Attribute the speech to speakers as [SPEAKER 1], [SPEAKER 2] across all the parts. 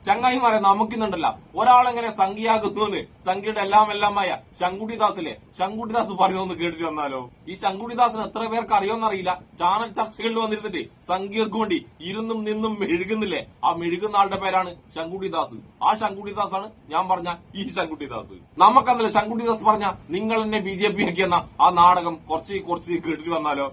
[SPEAKER 1] ചങ്ങായിമാരെ നമുക്കിന്നുണ്ടല്ല ഒരാളെങ്ങനെ സംഖ്യയാകുന്നു സംഖ്യയുടെ എല്ലാമായ ശങ്കുട്ടിദാസിലെ ശങ്കുട്ടിദാസ് പറയുന്നൊന്ന് കേട്ടിട്ട് വന്നാലോ. ഈ ശങ്കുട്ടിദാസിന് എത്ര പേർക്ക് അറിയോന്നറിയില്ല. ചാനൽ ചർച്ചകളിൽ വന്നിരുന്നിട്ട് സംഖ്യക്ക് വേണ്ടി ഇരുന്നും നിന്നും മെഴുകുന്നില്ലേ, ആ മെഴുകുന്ന ആളുടെ പേരാണ് ശങ്കുട്ടിദാസ്. ആ ശങ്കുട്ടിദാസ് ആണ് ഞാൻ പറഞ്ഞ ഈ ശങ്കുട്ടിദാസ്. നമുക്കന്നല്ല ശങ്കുട്ടിദാസ് പറഞ്ഞ നിങ്ങൾ എന്നെ BJP ആക്കിയെന്ന ആ നാടകം കുറച്ച് കേട്ടിട്ട് വന്നാലോ.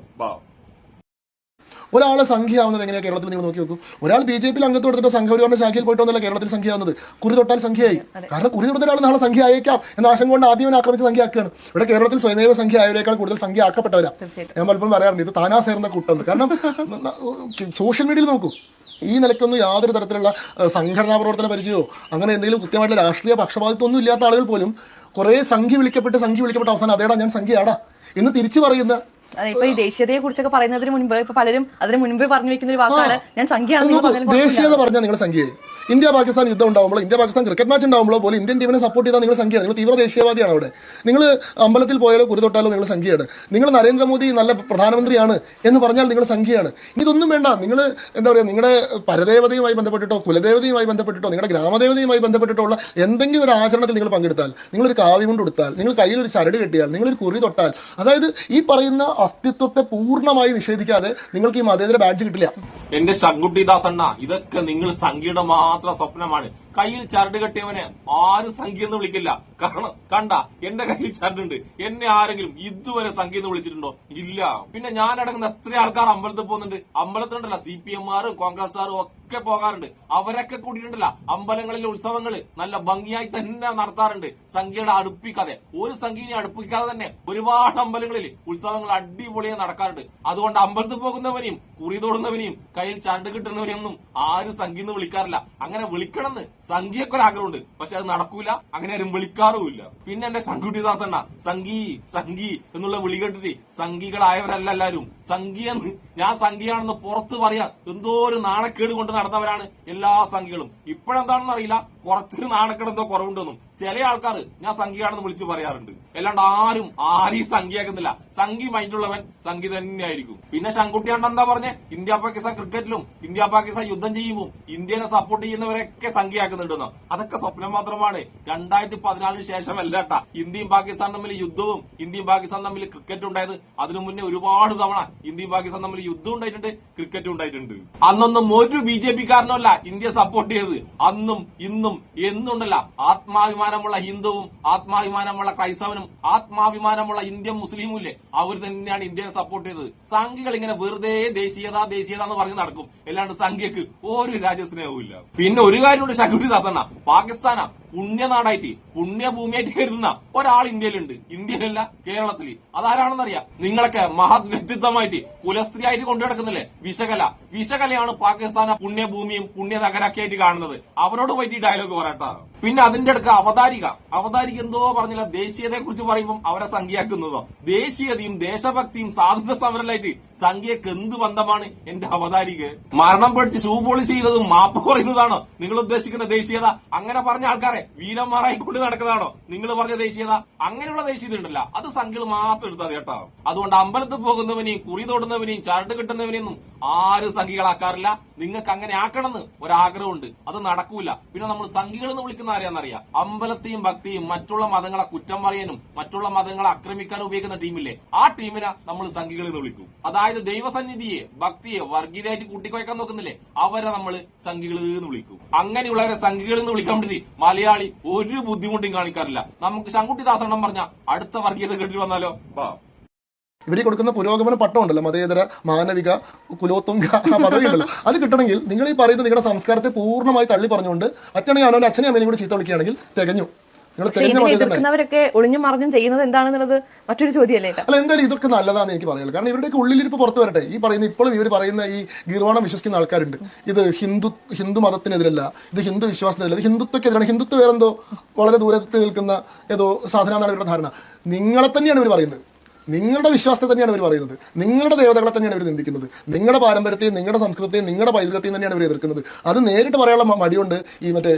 [SPEAKER 2] ഒരാളെ സംഖ്യയാവുന്നത് എങ്ങനെയാണ് കേരളത്തിൽ നിങ്ങൾ നോക്കി നോക്കൂ. ഒരാൾ BJP അംഗത്വം എടുത്തിട്ട് സംഘപരിവാറിന്റെ ശാഖയിൽ പോയിട്ടൊന്നല്ല കേരളത്തിൽ സംഖ്യയാവുന്നത്. കുറി തൊട്ടാൽ സംഖ്യയായി. കാരണം കുറി തൊട്ട ഒരാൾ നാളെ സംഖ്യ ആയേക്കാം എന്ന ആശങ്ക കൊണ്ട് ആദ്യം ആക്രമിച്ച് സംഖ്യ ആക്കുകയാണ്. ഇവിടെ കേരളത്തിൽ സ്വയമേവ സംഖ്യ ആയവരേക്കാൾ കൂടുതൽ സംഖ്യ ആക്കപ്പെട്ടവരാ. ഞാൻ പലപ്പോഴും പറയാറുണ്ട് ഇത് താനാ ചേർന്ന കൂട്ടം. കാരണം സോഷ്യൽ മീഡിയയിൽ നോക്കൂ, ഈ നിലയ്ക്കൊന്നും യാതൊരു തരത്തിലുള്ള സംഘടനാ പ്രവർത്തന പരിചയമോ അങ്ങനെ എന്തെങ്കിലും കൃത്യമായിട്ടുള്ള രാഷ്ട്രീയ പക്ഷപാതിത്വം ഒന്നും ഇല്ലാത്ത ആളുകൾ പോലും കുറെ സംഖ്യ വിളിക്കപ്പെട്ട് അവസാനം അതേടാ ഞാൻ സംഖ്യയാടാ എന്ന് തിരിച്ചു പറയുന്ന.
[SPEAKER 3] അതെ, ഇപ്പൊ ഈ ദേശീയതയെ കുറിച്ചൊക്കെ പറയുന്നതിന് മുൻപ് ഇപ്പൊ പലരും അതിന് മുൻപ് പറഞ്ഞു വെക്കുന്ന ഒരു വാക്കാണ് ഞാൻ സംഖ്യയാണെന്ന്.
[SPEAKER 2] ദേശീയത പറഞ്ഞാൽ നിങ്ങൾ സംഖ്യയായി. ഇന്ത്യ പാകിസ്ഥാൻ യുദ്ധം ഉണ്ടാവുമ്പോൾ, ഇന്ത്യ പാകിസ്ഥാൻ ക്രിക്കറ്റ് മാച്ച് ഉണ്ടാവുമ്പോൾ പോലും ഇന്ത്യൻ ടീമിനെ സപ്പോർട്ട് ചെയ്താൽ നിങ്ങൾ സംഖ്യയാണ്. നിങ്ങൾ തീവ്ര ദേശീയവാദിയാണ്. അവിടെ നിങ്ങൾ അമ്പലത്തിൽ പോയാലോ കുറി തൊട്ടാലോ നിങ്ങൾ സംഖ്യയാണ്. നിങ്ങൾ നരേന്ദ്രമോദി നല്ല പ്രധാനമന്ത്രിയാണ് എന്ന് പറഞ്ഞാൽ നിങ്ങൾ സംഖ്യയാണ്. ഇതൊന്നും വേണ്ട. നിങ്ങൾ എന്താ പറയുക, നിങ്ങളുടെ പരദേവതയുമായി ബന്ധപ്പെട്ടിട്ടോ കുലദേവതയുമായി ബന്ധപ്പെട്ടിട്ടോ നിങ്ങളുടെ ഗ്രാമദേവതയുമായി ബന്ധപ്പെട്ടിട്ടോ ഉള്ള എന്തെങ്കിലും ഒരു ആചരണത്തിൽ നിങ്ങൾ പങ്കെടുത്താൽ, നിങ്ങളൊരു കാവ്യം കൊണ്ട് കൊടുത്താൽ, നിങ്ങൾ കയ്യിൽ ഒരു ചരട് കെട്ടിയാൽ, നിങ്ങളൊരു കുറി തൊട്ടാൽ, അതായത് ഈ പറയുന്ന അസ്തിത്വത്തെ പൂർണ്ണമായി നിഷേധിക്കാതെ നിങ്ങൾക്ക് ഈ മതേതര ബാഡ്ജ് കിട്ടില്ല.
[SPEAKER 1] എന്റെ ശങ്കുട്ടിദാസ് അണ്ണ, ഇതൊക്കെ നിങ്ങൾ സംഖ്യയുടെ മാത്രം സ്വപ്നമാണ്. കയ്യിൽ ചരട് കെട്ടിയവനെ ആരും സംഖ്യ എന്ന് വിളിക്കില്ല. കാരണം കണ്ട എന്റെ കയ്യിൽ ചരടുണ്ട്. എന്നെ ആരെങ്കിലും ഇതുവരെ സംഖ്യ എന്ന് വിളിച്ചിട്ടുണ്ടോ? ഇല്ല. പിന്നെ ഞാൻ അടങ്ങുന്ന എത്ര ആൾക്കാർ അമ്പലത്തിൽ പോകുന്നുണ്ട്. അമ്പലത്തിലുണ്ടല്ല CPM-മാരും കോൺഗ്രസ്സുകാരും ഒക്കെ പോകാറുണ്ട്. അവരൊക്കെ കൂടിയിട്ടുണ്ടല്ല അമ്പലങ്ങളിലെ ഉത്സവങ്ങൾ നല്ല ഭംഗിയായി തന്നെ നടത്താറുണ്ട്. സംഖ്യയുടെ അടുപ്പിക്കാതെ, ഒരു സംഖ്യനെ അടുപ്പിക്കാതെ തന്നെ ഒരുപാട് അമ്പലങ്ങളിൽ ഉത്സവങ്ങൾ അടിപൊളിയായി നടക്കാറുണ്ട്. അതുകൊണ്ട് അമ്പലത്തിൽ പോകുന്നവനെയും കുറി തൊടുന്നവനെയും കയ്യിൽ ചരട് കിട്ടുന്നവനെയൊന്നും ആരും സംഖ്യ എന്ന് വിളിക്കാറില്ല. അങ്ങനെ വിളിക്കണമെന്ന് സംഖ്യക്കൊരാഗ്രഹമുണ്ട്, പക്ഷെ അത് നടക്കൂല. അങ്ങനെ ആരും വിളിക്കാറുമില്ല. പിന്നെ എന്റെ ശങ്കുട്ടിദാസ് എണ്ണ സംഘി എന്നുള്ള വിളി കേട്ടിട്ട് സംഘികളായവരല്ല എല്ലാരും. സംഘിയെന്ന് ഞാൻ സംഘിയാണെന്ന് പുറത്ത് പറയാ എന്തോ ഒരു നാണക്കേട് കൊണ്ട് നടന്നവരാണ് എല്ലാ സംഘികളും. ഇപ്പോഴെന്താണെന്ന് അറിയില്ല, കുറച്ചൊരു നാണക്കേടെന്തോ കുറവുണ്ടെന്നും ചില ആൾക്കാർ ഞാൻ സംഖ്യയാണെന്ന് വിളിച്ചു പറയാറുണ്ട്. അല്ലാണ്ട് ആരും സംഖ്യയാക്കുന്നില്ല. സംഖ്യ മൈൻഡുള്ളവൻ സംഖ്യ തന്നെയായിരിക്കും. പിന്നെ ശങ്കുട്ടിയാണ്ട് എന്താ പറഞ്ഞേ, ഇന്ത്യ പാകിസ്ഥാൻ ക്രിക്കറ്റിലും ഇന്ത്യ പാകിസ്ഥാൻ യുദ്ധം ചെയ്യുമ്പോൾ ഇന്ത്യനെ സപ്പോർട്ട് ചെയ്യുന്നവരൊക്കെ സംഖ്യയാക്കുന്നുണ്ടെന്നോ? അതൊക്കെ സ്വപ്നം മാത്രമാണ്. 2014 ശേഷമല്ലേട്ടാ ഇന്ത്യയും പാകിസ്ഥാൻ തമ്മിൽ യുദ്ധവും ഇന്ത്യയും പാകിസ്ഥാൻ തമ്മിൽ ക്രിക്കറ്റ് ഉണ്ടായത്. അതിനു മുന്നേ ഒരുപാട് തവണ ഇന്ത്യയും പാകിസ്ഥാൻ തമ്മിൽ യുദ്ധം ഉണ്ടായിട്ടുണ്ട്, ക്രിക്കറ്റ് ഉണ്ടായിട്ടുണ്ട്. അന്നൊന്നും ഒരു BJP-കാരനല്ല ഇന്ത്യ സപ്പോർട്ട് ചെയ്തത്. അന്നും ഇന്നും എന്നുണ്ടല്ല ആത്മാഭിമാനമുള്ള ഹിന്ദുവും ആത്മാഭിമാനമുള്ള ക്രൈസ്തവനും ആത്മാഭിമാനമുള്ള ഇന്ത്യൻ മുസ്ലിമും ഇല്ലേ, അവർ തന്നെയാണ് ഇന്ത്യനെ സപ്പോർട്ട് ചെയ്തത്. സംഘികൾ ഇങ്ങനെ വെറുതെ ദേശീയത എന്ന് പറഞ്ഞ് നടക്കും. അല്ലാണ്ട് സംഖ്യക്ക് ഒരു രാജ്യസ്നേഹവും ഇല്ല. പിന്നെ ഒരു കാര്യമുണ്ട് ശങ്കുട്ടിദാസ് അണ്ണ, പാകിസ്ഥാനാ പുണ്യനാടായിട്ട് പുണ്യഭൂമിയായിട്ട് കരുതുന്ന ഒരാൾ ഇന്ത്യയിലുണ്ട്. ഇന്ത്യയിലല്ല, കേരളത്തിൽ. അതാരാണെന്നറിയാം? നിങ്ങളൊക്കെ മഹത് വ്യക്തിത്വമായിട്ട് കുലസ്ത്രീയായിട്ട് കൊണ്ടു നടക്കുന്നില്ലേ വിശകലയാണ് പാകിസ്ഥാനെ പുണ്യഭൂമിയും പുണ്യനഗരൊക്കെയായിട്ട് കാണുന്നത്. അവരോട് പറ്റി ഡയലോഗ് പറയട്ടാ. പിന്നെ അതിന്റെ അടുക്ക അവതാരിക എന്തോ പറഞ്ഞില്ല, ദേശീയതയെ കുറിച്ച് പറയുമ്പോൾ അവരെ സംഖ്യയാക്കുന്നതോ? ദേശീയതയും ദേശഭക്തിയും സ്വാതന്ത്ര്യ സമരമായിട്ട് സംഖ്യക്ക് എന്ത് ബന്ധമാണ് എന്റെ അവതാരിക? മരണം പേടിച്ച് ഷൂ പോളിഷ് ചെയ്തതും മാപ്പ് പറയുന്നതാണോ നിങ്ങൾ ഉദ്ദേശിക്കുന്ന ദേശീയത? അങ്ങനെ പറഞ്ഞ ആൾക്കാരെ വീരന്മാരായി കൊണ്ട് നടക്കുന്നതാണോ നിങ്ങൾ പറഞ്ഞ ദേശീയത? അങ്ങനെയുള്ള ദേശീയത ഉണ്ടല്ല, അത് സംഖ്യകൾ മാത്രം എടുത്താൽ കേട്ടോ. അതുകൊണ്ട് അമ്പലത്തിൽ പോകുന്നവനെയും കുറി തൊടുന്നവനെയും ചരട് കിട്ടുന്നവനെയൊന്നും ആരും സംഖ്യകളാക്കാറില്ല. നിങ്ങൾക്ക് അങ്ങനെ ആക്കണമെന്ന് ഒരാഗ്രഹമുണ്ട്, അത് നടക്കൂല. പിന്നെ നമ്മൾ സംഖ്യകൾ എന്ന് വിളിക്കുന്ന ആരെയാണെന്നറിയാം? അമ്പലത്തെയും ഭക്തിയും മറ്റുള്ള മതങ്ങളെ കുറ്റം പറയാനും മറ്റുള്ള മതങ്ങളെ ആക്രമിക്കാനും ഉപയോഗിക്കുന്ന ടീമില്ലേ, ആ ടീമിനെ നമ്മൾ സംഖ്യകൾ എന്ന് വിളിക്കും. അതായത് ദൈവസന്നിധിയെ ഭക്തിയെ വർഗീയതയായിട്ട് കൂട്ടിക്കുഴക്കാൻ നോക്കുന്നില്ലേ, അവരെ നമ്മൾ സംഖ്യകൾ എന്ന് വിളിക്കും. അങ്ങനെയുള്ളവരെ സംഖ്യകൾ എന്ന് വിളിക്കാൻ വേണ്ടി മലയാളി ഒരു ബുദ്ധിമുട്ടും കാണിക്കാറില്ല. നമുക്ക് ശങ്കുട്ടിദാസ് എണ്ണം പറഞ്ഞ അടുത്ത വർഗീയത കേട്ടിട്ട് വന്നാലോ?
[SPEAKER 2] ഇവര് കൊടുക്കുന്ന പുരോഗമന പട്ടം ഉണ്ടല്ലോ, മതേതര മാനവിക കുലോത്തുംഗ പദവി ഉണ്ടല്ലോ, അത് കിട്ടണമെങ്കിൽ നിങ്ങൾ ഈ പറയുന്ന നിങ്ങളുടെ സംസ്കാരത്തെ പൂർണ്ണമായി തള്ളി പറഞ്ഞുകൊണ്ട് മറ്റാണെങ്കിൽ അവനവന്റെ അച്ഛനെ അമ്മേനെ കൂടി ചീത്ത വിളിക്കുകയാണെങ്കിൽ തികഞ്ഞു.
[SPEAKER 3] എതിർക്കുന്നവരൊക്കെ ഒളിഞ്ഞു മറിഞ്ഞും ചെയ്യുന്നത് എന്താണെന്നുള്ളത് മറ്റൊരു ചോദ്യമല്ലേ? അല്ല,
[SPEAKER 2] എന്തായാലും ഇതൊക്കെ നല്ലതാണെന്ന് എനിക്ക് പറയുള്ളൂ. കാരണം ഇവരുടെയൊക്കെ ഉള്ളിലിരിപ്പ് പുറത്തു വരട്ടെ. ഈ പറയുന്ന ഇപ്പോഴും ഇവർ പറയുന്ന ഈ ഗീർവാണം വിശ്വസിക്കുന്ന ആൾക്കാരുണ്ട്. ഇത് ഹിന്ദു മതത്തിനെതിരല്ല, ഇത് ഹിന്ദു വിശ്വാസത്തിനെതിരല്ല, ഇത് ഹിന്ദുത്വക്കെതിരാണ്. ഹിന്ദുത്വം വേറെന്തോ വളരെ ദൂരത്ത് നിൽക്കുന്ന ഏതോ സാധന എന്നാണ് ഇവരുടെ ധാരണ. നിങ്ങളെ തന്നെയാണ് ഇവർ പറയുന്നത്. നിങ്ങളുടെ വിശ്വാസത്തെ തന്നെയാണ് അവർ പറയുന്നത്, നിങ്ങളുടെ ദേവതകളെ തന്നെയാണ് അവർ നിന്ദിക്കുന്നത്, നിങ്ങളുടെ പാരമ്പര്യത്തെയും നിങ്ങളുടെ സംസ്കൃതിയെയും നിങ്ങളുടെ പൈതൃകത്തെയും തന്നെയാണ് അവർ എതിർക്കുന്നത്. അത് നേരിട്ട് പറയാനുള്ള മടിയുണ്ട് ഈ മറ്റേ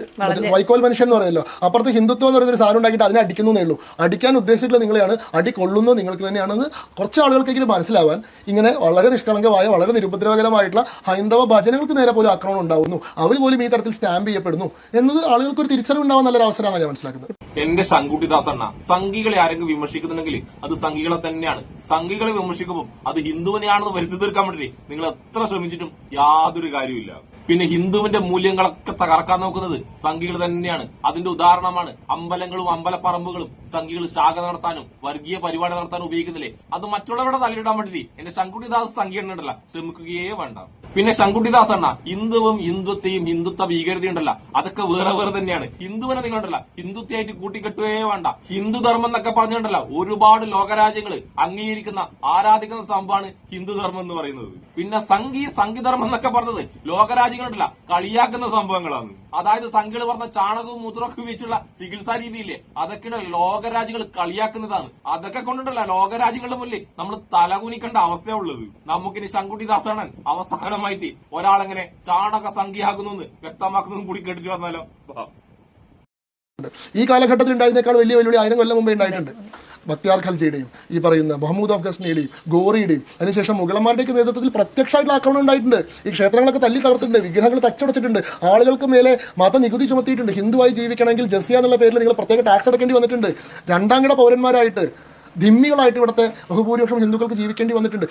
[SPEAKER 2] വൈക്കോൽ മനുഷ്യൻ എന്ന് പറയുമല്ലോ. അപ്പുറത്ത് ഹിന്ദുത്വം എന്ന് പറയുന്ന ഒരു സാധനം ഉണ്ടാക്കിയിട്ട് അതിനെ അടിക്കുന്നേ ഉള്ളൂ. അടിക്കാൻ ഉദ്ദേശിച്ചിട്ടുള്ള നിങ്ങളെയാണ്, അടി കൊള്ളുന്നു നിങ്ങൾക്ക് തന്നെയാണെന്ന് കുറച്ച് ആളുകൾക്കെങ്കിലും മനസ്സിലാവാൻ ഇങ്ങനെ വളരെ നിഷ്കളങ്കമായ വളരെ നിരുപദ്രവകരമായിട്ടുള്ള ഹൈന്ദവ ഭജനങ്ങൾക്ക് നേരെ പോലും ആക്രമണം ഉണ്ടാവുന്നു, അവർ പോലും ഈ തരത്തിൽ സ്റ്റാമ്പ് ചെയ്യപ്പെടുന്നു എന്നത് ആളുകൾക്ക് ഒരു തിരിച്ചറിവുണ്ടാവാൻ നല്ലൊരു അവസരമാണ് ഞാൻ മനസ്സിലാക്കുന്നത്.
[SPEAKER 1] എന്റെ ശങ്കുട്ടിദാസ് അണ്ണ, സംഘികളെ ആരെങ്കിലും വിമർശിക്കുന്നുണ്ടെങ്കിൽ അത് സംഘികളെ തന്നെയാണ്. സംഘികളെ വിമർശിക്കുമ്പോൾ അത് ഹിന്ദുവിനെയാണെന്ന് വരുത്തി തീർക്കാൻ വേണ്ടി നിങ്ങൾ എത്ര ശ്രമിച്ചിട്ടും യാതൊരു കാര്യമില്ല. പിന്നെ ഹിന്ദുവിന്റെ മൂല്യങ്ങളൊക്കെ തകർക്കാൻ നോക്കുന്നത് സംഘികൾ തന്നെയാണ്. അതിന്റെ ഉദാഹരണമാണ് അമ്പലങ്ങളും അമ്പലപ്പറമ്പുകളും സംഘികൾ ശാഖ നടത്താനും വർഗീയ പരിപാടി നടത്താനും ഉപയോഗിക്കുന്നില്ലേ. അത് മറ്റുള്ളവരുടെ തലയിടാൻ വേണ്ടി എന്റെ ശങ്കുട്ടിദാസ് സംഘി ഉണ്ടല്ല ശ്രമിക്കുകയേ വേണ്ട. പിന്നെ ശങ്കുട്ടിദാസ് അണ്ണ, ഹിന്ദുവും ഹിന്ദുത്വയും ഹിന്ദുത്വ ഭീകരത ഉണ്ടല്ല, അതൊക്കെ വേറെ വേറെ തന്നെയാണ്. ഹിന്ദുവിനെ നിങ്ങളുണ്ടല്ല ഹിന്ദുത്വമായിട്ട് കൂട്ടിക്കെട്ടുകയേ വേണ്ട. ഹിന്ദു ധർമ്മം എന്നൊക്കെ പറഞ്ഞിട്ടുണ്ടല്ല ഒരുപാട് ലോകരാജ്യങ്ങൾ അംഗീകരിക്കുന്ന ആരാധിക്കുന്ന സംഭവമാണ് ഹിന്ദു ധർമ്മം എന്ന് പറയുന്നത്. പിന്നെ സംഘിധർമ്മം എന്നൊക്കെ പറഞ്ഞത് ലോകരാജ്യങ്ങളുണ്ടല്ല കളിയാക്കുന്ന സംഭവങ്ങളാണ്. അതായത് സംഘികൾ പറഞ്ഞ ചാണകവും മൂത്രമൊക്കെ ഉപയോഗിച്ചുള്ള ചികിത്സാ രീതിയില്ലേ, അതൊക്കെയാണ് ലോകരാജ്യങ്ങൾ കളിയാക്കുന്നതാണ്. അതൊക്കെ കൊണ്ടിട്ടല്ല ലോകരാജ്യങ്ങളുടെ മുന്നിൽ നമ്മൾ തലകുനിക്കേണ്ട അവസ്ഥയുള്ളത്. നമുക്കിനി ശങ്കുട്ടിദാസണ്ണൻ അവസാനമായിട്ട് ഒരാളെങ്ങനെ ചാണക സംഖ്യയാകുന്നു വ്യക്തമാക്കുന്നതും കൂടി കേട്ടിട്ട് വന്നാലോ.
[SPEAKER 2] ഈ കാലഘട്ടത്തിൽ ഉണ്ടായതിനേക്കാൾ വലിയ വെല്ലുവിളി 1000 കൊല്ലം മുമ്പേ ഉണ്ടായിട്ടുണ്ട്. ബക്തിയാർ ഖൽജിയുടെയും ഈ പറയുന്ന മഹമ്മൂദ് ഓഫ് ഗസ്നിയുടെയും ഗോറിയുടെയും അതിനുശേഷം മുഗളന്മാരുടെയൊക്കെ നേതൃത്വത്തിൽ പ്രത്യക്ഷമായിട്ടുള്ള ആക്രമണം ഉണ്ടായിട്ടുണ്ട്. ഈ ക്ഷേത്രങ്ങളൊക്കെ തല്ലി തകർത്തിട്ടുണ്ട്, വിഗ്രഹങ്ങൾ തച്ചടച്ചിട്ടുണ്ട്, ആളുകൾക്ക് മേലെ മതനികുതി ചുമത്തിയിട്ടുണ്ട്. ഹിന്ദുവായി ജീവിക്കണമെങ്കിൽ ജസിയ എന്നുള്ള പേരിൽ നിങ്ങൾ പ്രത്യേക ടാക്സ് അടക്കേണ്ടി വന്നിട്ടുണ്ട്. രണ്ടാംകിട പൗരന്മാരായിട്ട് ധിമ്മികളായിട്ട് ഇവിടുത്തെ ബഹുഭൂരിപക്ഷം ഹിന്ദുക്കൾക്ക് ജീവിക്കേണ്ടി വന്നിട്ടുണ്ട്.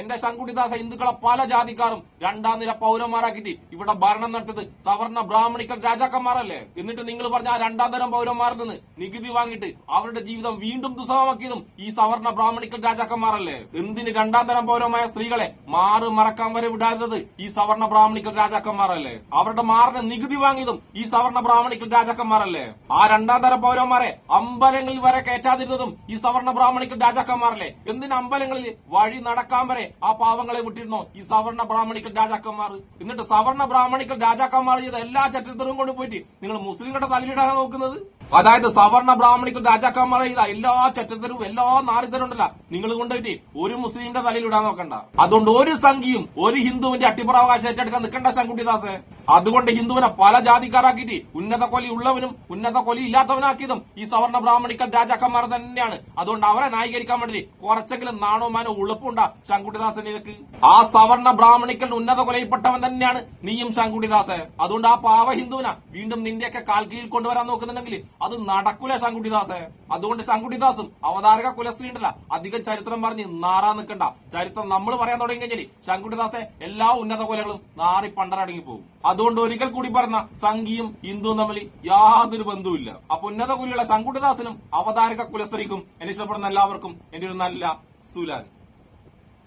[SPEAKER 1] എന്റെ ശങ്കുട്ടിദാസ, ഹിന്ദുക്കളെ പല ജാതിക്കാരും രണ്ടാം നില പൗരന്മാരാക്കിയിട്ട് ഇവിടെ ഭരണം നടത്തിയത് സവർണ ബ്രാഹ്മണിക്കൽ രാജാക്കന്മാരല്ലേ. എന്നിട്ട് നിങ്ങൾ പറഞ്ഞ ആ രണ്ടാം തരം പൗരന്മാരിൽ നിന്ന് നികുതി വാങ്ങിയിട്ട് അവരുടെ ജീവിതം വീണ്ടും ദുസ്സഹമാക്കിയതും ഈ സവർണ ബ്രാഹ്മണിക്കൽ രാജാക്കന്മാരല്ലേ. എന്തിന് രണ്ടാം തരം പൗരമായ സ്ത്രീകളെ മാറ് മറക്കാൻ വരെ വിടാത്തത് ഈ സവർണ ബ്രാഹ്മണിക്കൽ രാജാക്കന്മാരല്ലേ. അവരുടെ മാറിന് നികുതി വാങ്ങിയതും ഈ സവർണ ബ്രാഹ്മണിക്കൽ രാജാക്കന്മാരല്ലേ. ആ രണ്ടാം തരം പൗരന്മാരെ അമ്പലങ്ങളിൽ വരെ കയറ്റാതിരുന്നതും ഈ സവർണ ബ്രാഹ്മണിക്കൽ രാജാക്കന്മാരല്ലേ. എന്തിന് അമ്പലങ്ങളിൽ വഴി നടക്കാൻ വരെ ആ പാവങ്ങളെ വിട്ടിരുന്നോ ഈ സവർണ ബ്രാഹ്മണിക്കൽ രാജാക്കന്മാർ. എന്നിട്ട് സവർണ ബ്രാഹ്മണിക്കൽ രാജാക്കന്മാർ ചെയ്ത എല്ലാ ചരിത്രവും കൊണ്ട് പോയിട്ട് നിങ്ങൾ മുസ്ലിങ്ങളുടെ തലയിടാനാണ് നോക്കുന്നത്. അതായത് സവർണ ബ്രാഹ്മണിക്കൽ രാജാക്കന്മാർ ചെയ്ത എല്ലാ ചരിത്രവും എല്ലാ നാരിതരും ഉണ്ടല്ല നിങ്ങൾ കൊണ്ടുപോയിട്ട് ഒരു മുസ്ലിമിന്റെ തലയിൽ ഇടാൻ നോക്കണ്ട. അതുകൊണ്ട് ഒരു സംഘിയും ഒരു ഹിന്ദുവിന്റെ അട്ടിപ്പറാവകാശം ഏറ്റെടുക്കാൻ നിൽക്കണ്ട ശങ്കുട്ടിദാസെ. അതുകൊണ്ട് ഹിന്ദുവിനെ പല ജാതിക്കാരാക്കിയിട്ട് ഉന്നത കൊലി ഉള്ളവനും ഉന്നത കൊലി ഇല്ലാത്തവനാക്കിയതും ഈ സവർണ ബ്രാഹ്മണിക്കൽ രാജാക്കന്മാർ തന്നെയാണ്. അതുകൊണ്ട് അവരെ ന്യായീകരിക്കാൻ വേണ്ടി കുറച്ചെങ്കിലും നാണോമാനോ ഉളുപ്പുണ്ടാ ശങ്കുട്ടിദാസൻ നിനക്ക്. ആ സവർണ ബ്രാഹ്മണിക്കൽ ഉന്നത കൊലയിൽപ്പെട്ടവൻ തന്നെയാണ് നീയും ശങ്കുട്ടിദാസെ. അതുകൊണ്ട് ആ പാവ ഹിന്ദുവിനെ വീണ്ടും നിന്റെയൊക്കെ കാൽ കീഴിൽ കൊണ്ടുവരാൻ നോക്കുന്നുണ്ടെങ്കിൽ അത് നടക്കൂല ശങ്കുട്ടിദാസെ. അതുകൊണ്ട് ശങ്കുട്ടിദാസും അവതാരക കുലസ്ത്രീ ഉണ്ടല്ല അധികം ചരിത്രം പറഞ്ഞ് നാറാൻ നിൽക്കണ്ട. ചരിത്രം നമ്മൾ പറയാൻ തുടങ്ങി കഴിഞ്ഞാൽ ശങ്കുട്ടിദാസെ എല്ലാ ഉന്നത കൊലകളും നാറി പണ്ടരടങ്ങി പോകും. അതുകൊണ്ട് ഒരിക്കൽ കൂടി പറഞ്ഞ സംഘിയും ഹിന്ദുവും തമ്മിൽ യാതൊരു ബന്ധവുമില്ല. അപ്പൊ ഉന്നത കുലിയുള്ള ശങ്കുട്ടിദാസനും അവതാരക കുലസ്ത്രീക്കും എന്നെ ഇഷ്ടപ്പെടുന്ന എല്ലാവർക്കും എന്റെ ഒരു നല്ല സുലാൻ.